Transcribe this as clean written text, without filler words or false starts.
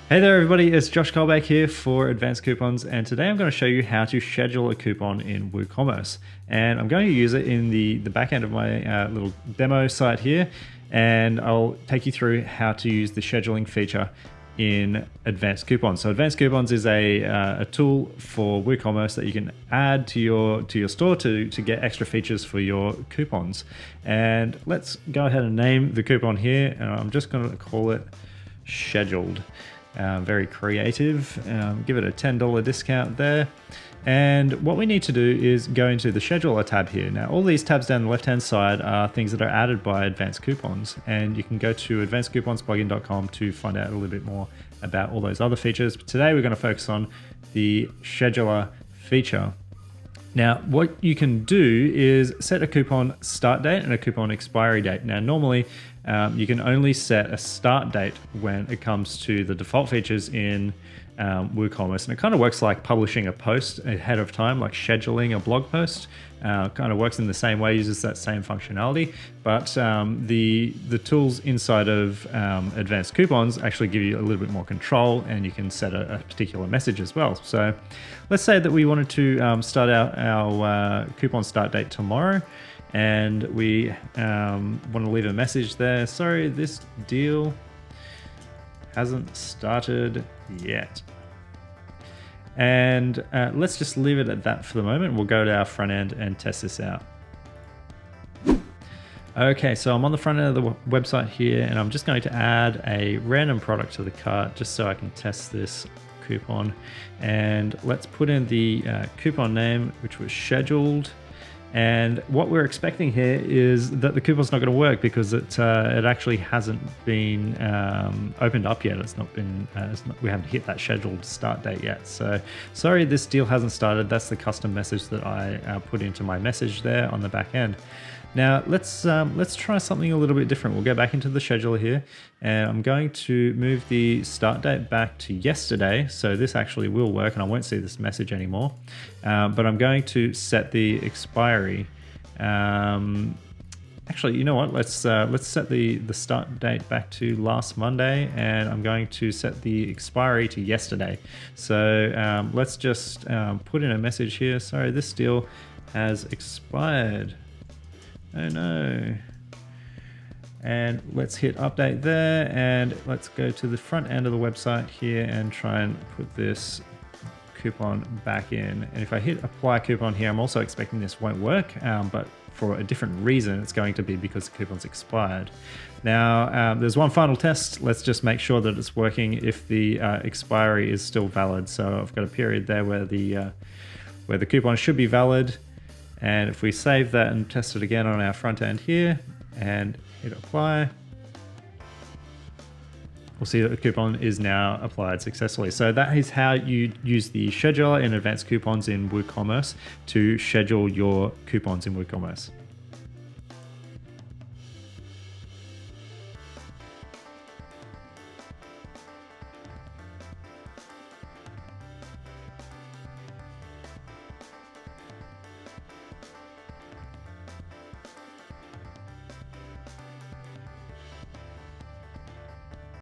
Hey there everybody, it's Josh Colbeck here for Advanced Coupons, and today I'm going to show you how to schedule a coupon in WooCommerce. And I'm going to use it in the back end of my little demo site here, and I'll take you through how to use the scheduling feature in Advanced Coupons. So Advanced Coupons is a tool for WooCommerce that you can add to your store to get extra features for your coupons. And let's go ahead and name the coupon here, and I'm just going to call it Scheduled. Very creative. Give it a $10 discount there. And what we need to do is go into the Scheduler tab here. Now, all these tabs down the left-hand side are things that are added by Advanced Coupons, and you can go to advancedcouponsplugin.com to find out a little bit more about all those other features. But today we're going to focus on the Scheduler feature. Now, what you can do is set a coupon start date and a coupon expiry date. Now, normally you can only set a start date when it comes to the default features in WooCommerce, and it kind of works like publishing a post ahead of time, like scheduling a blog post. Kind of works in the same way, uses that same functionality, but the tools inside of Advanced Coupons actually give you a little bit more control, and you can set a particular message as well. So let's say that we wanted to start out our coupon start date tomorrow, and we want to leave a message there. Sorry, this deal hasn't started yet. And let's just leave it at that for the moment. We'll go to our front end and test this out. Okay, so I'm on the front end of the website here, and I'm just going to add a random product to the cart just so I can test this coupon. And let's put in the coupon name, which was Scheduled. And what we're expecting here is that the coupon's not going to work because it actually hasn't been opened up yet. It's not been we haven't hit that scheduled start date yet. So sorry, this deal hasn't started. That's the custom message that I put into my message there on the back end. Now let's try something a little bit different. We'll go back into the scheduler here, and I'm going to move the start date back to yesterday. So this actually will work, and I won't see this message anymore. But I'm going to set the expiry. Actually, you know what? Let's set the start date back to last Monday, and I'm going to set the expiry to yesterday. So let's just put in a message here. Sorry, this deal has expired. Oh no. And let's hit update there, and let's go to the front end of the website here and try and put this coupon back in. And if I hit apply coupon here, I'm also expecting this won't work, but for a different reason. It's going to be because the coupon's expired. Now there's one final test. Let's just make sure that it's working if the expiry is still valid. So I've got a period there where the coupon should be valid. And if we save that and test it again on our front end here and hit apply, we'll see that the coupon is now applied successfully. So that is how you use the scheduler in Advanced Coupons in WooCommerce to schedule your coupons in WooCommerce.